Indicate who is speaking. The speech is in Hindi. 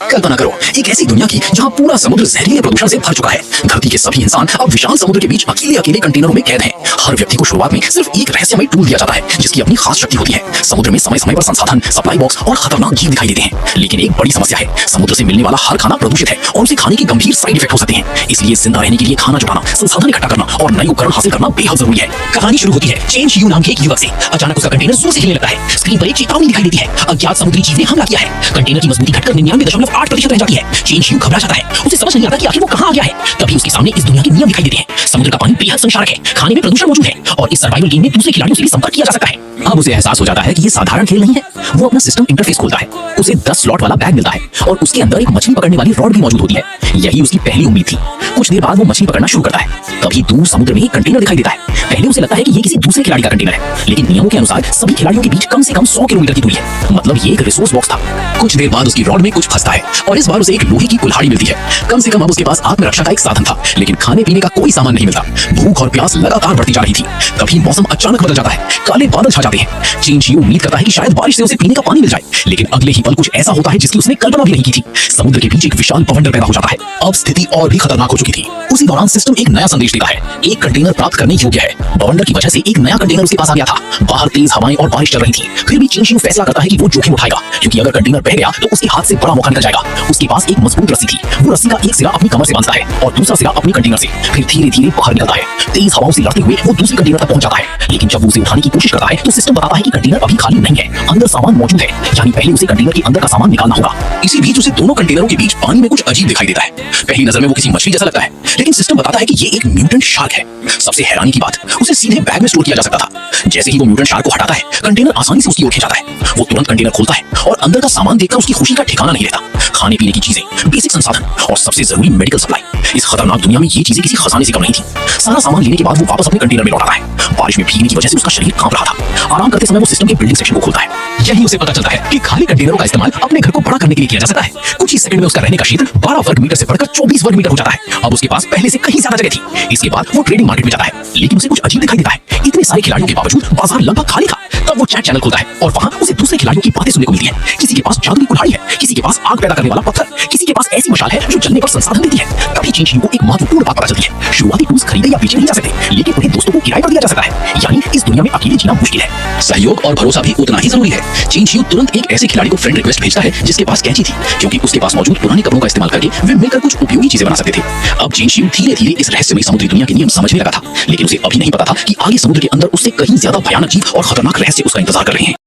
Speaker 1: कल्पना करो एक ऐसी दुनिया की जहां पूरा समुद्र जहरीले प्रदूषण से भर चुका है। धरती के सभी इंसान अब विशाल समुद्र के बीच अकेले अकेले कंटेनरों में कैद हैं। हर व्यक्ति को शुरुआत में सिर्फ एक रहस्यमय टूल दिया जाता है जिसकी अपनी खास शक्ति होती है। समुद्र में समय समय पर संसाधन, सप्लाई बॉक्स और खतरनाक जीव दिखाई देते हैं, लेकिन एक बड़ी समस्या है, समुद्र से मिलने वाला हर खाना प्रदूषित है और उसे खाने के गंभीर साइड इफेक्ट हो सकते हैं। इसलिए जिंदा रहने के लिए खाना जुटाना, संसाधन इकट्ठा करना और नए उपकरण हासिल करना बेहद जरूरी है। कहानी शुरू होती है चेंज यू नाम के एक युवक से। अचानक उसका कंटेनर जोर से हिलने लगता है। स्क्रीन पर एक चेतावनी दिखाई देती है, अज्ञात समुद्री जीव ने हमला किया है। कंटेनर की मजबूती घटकर 99.8% रह जाती है। चेंज यू घबरा जाता है, उसे समझ नहीं आता कि आखिर वो कहां आ गया है। तभी उसके सामने इस दुनिया के नियम दिखाई देते हैं। समुद्र का पानी बेहद संक्षारक है, खाने में प्रदूषण मौजूद है और इस सर्वाइवल गेम में दूसरे खिलाड़ियों से भी संपर्क किया जा सकता है। अब उसे एहसास हो जाता है कि ये साधारण खेल नहीं है। वो अपना सिस्टम इंटरफेस खोलता है, उसे 10 स्लॉट वाला बैग मिलता है और उसके अंदर एक मछली पकड़ने वाली रॉड भी मौजूद होती है। यही उसकी पहली उम्मीद थी। कुछ देर बाद वो मछली पकड़ना शुरू करता है। तभी दूर समुद्र में एक कंटेनर दिखाई देता है। पहले उसे लगता है कि ये किसी दूसरे खिलाड़ी का कंटेनर है, लेकिन नियमों के अनुसार सभी खिलाड़ियों के बीच कम से कम 100 किलोमीटर की दूरी है। मतलब ये एक रिसोर्स बॉक्स था। कुछ देर बाद उसकी रॉड में कुछ फंसता है और इस बार उसे एक लोहे की कुल्हाड़ी मिलती है। कम से कम अब उसके पास आत्मरक्षा का एक साधन था, लेकिन खाने पीने का कोई सामान नहीं मिलता। भूख और प्यास लगातार बढ़ती जा रही थी। तभी मौसम अचानक बदल जाता है, काले बादल छा जाते हैं। चेंज यू उम्मीद करता है कि शायद बारिश से उसे पीने का पानी मिल जाए, लेकिन अगले ही पल कुछ ऐसा होता है जिसकी उसने कल्पना भी नहीं की थी। समुद्र के बीच एक विशाल बवंडर पैदा हो जाता है। अब स्थिति और भी खतरनाक हो चुकी थी। उसी दौरान सिस्टम एक नया संदेश देता है, एक कंटेनर प्राप्त करने योग्य है। बवंडर की वजह से एक नया कंटेनर उसके पास आ गया था। बाहर तेज हवाएं और बारिश चल रही थी, फिर भी चेंज यू फैसला करता है कि वो जोखिम उठाएगा, क्योंकि अगर कंटेनर बह गया तो उसके हाथ से बड़ा मौका निकल जाएगा। उसके पास एक मजबूत रस्सी थी। वो रस्सी का एक सिरा अपनी कमर से बांधता है और दूसरा सिरा अपने कंटेनर से। फिर धीरे धीरे बाहर निकलता है। तेज हवाओं से लड़ते हुए वो दूसरे कंटेनर तक पहुंच जाता है, लेकिन जब वो उसे उठाने की कोशिश करता है तो सिस्टम बताता है कि कंटेनर अभी खाली नहीं है, अंदर सामान मौजूद है। यानी पहले उसे कंटेनर के अंदर का सामान निकालना होगा। इसी बीच उसे दोनों कंटेनरों के बीच पानी में कुछ अजीब दिखाई देता है। पहली नजर में वो किसी मछली जैसा लगता है, लेकिन सिस्टम बताता है कि ये एक म्यूटेंट शार्क है। सबसे हैरानी की बात, उसे सीधे बैग में स्टोर किया जा सकता था। जैसे ही वो म्यूटेंट शार्क को हटाता है, कंटेनर आसानी से उसकी ओर खिंचाता है। वो तुरंत कंटेनर खोलता है और अंदर का सामान देखकर उसकी खुशी का ठिकाना नहीं रहता। खाने पीने की चीजें, बेसिक संसाधन और सबसे जरूरी मेडिकल सप्लाई। इस खतरनाक दुनिया में ये चीजें किसी खजाने से कम नहीं थी। सारा सामान लेने के बाद वो वापस अपने कंटेनर में लौट आता है। बारिश में भीगने की वजह से उसका शरीर कांप रहा था। आराम करते समय वो सिस्टम के बिल्डिंग सेक्शन को खोलता है। यही उसे पता चलता है कि खाली कंटेनरों का इस्तेमाल अपने घर को बड़ा करने के लिए किया जा सकता है। कुछ ही सेकंड में उसका रहने का क्षेत्र 12 वर्ग मीटर से बढ़कर 24 वर्ग मीटर हो जाता है। अब उसके पास पहले से कहीं ज्यादा जगह थी। इसके बाद वो ट्रेडिंग मार्केट में जाता है, लेकिन उसे कुछ अजीब दिखाई देता है। इतने सारे खिलाड़ियों के बावजूद बाजार लगभग खाली था। तब वो चैट चैनल खोलता है और वहां उसे दूसरे खिलाड़ियों की बातें सुनने को मिलती है। किसी के पास जादुई कुल्हाड़ी है, किसी के पास आग पैदा करने वाला पत्थर, किसी के पास ऐसी मशाल है जो जलने पर संसाधन देती है। तभी चेंज यू को एक महत्वपूर्ण बात पता चलती है, शुरुआती टूल्स खरीदे या बेचे नहीं जा सकते, लेकिन उन्हें दोस्तों को किराए पर दिया जा सकता है। यानी इस दुनिया में अकेले जीना मुश्किल है। सहयोग और भरोसा भी उतना ही जरूरी है। चेंज यू तुरंत एक ऐसे खिलाड़ी को फ्रेंड रिक्वेस्ट भेजता है जिसके पास कैंची थी, क्योंकि उसके पास मौजूद पुराने कपड़ों का इस्तेमाल करके वे मिलकर कुछ उपयोगी चीजें बना सकते थे। अब चेंज यू धीरे धीरे इस रहस्यमय समुद्री दुनिया के नियम समझने लगा था, लेकिन उसे अभी नहीं पता था कि आगे समुद्र के अंदर उससे कहीं ज्यादा भयानक जीव और खतरनाक रहस्य उसका इंतजार कर रहे हैं।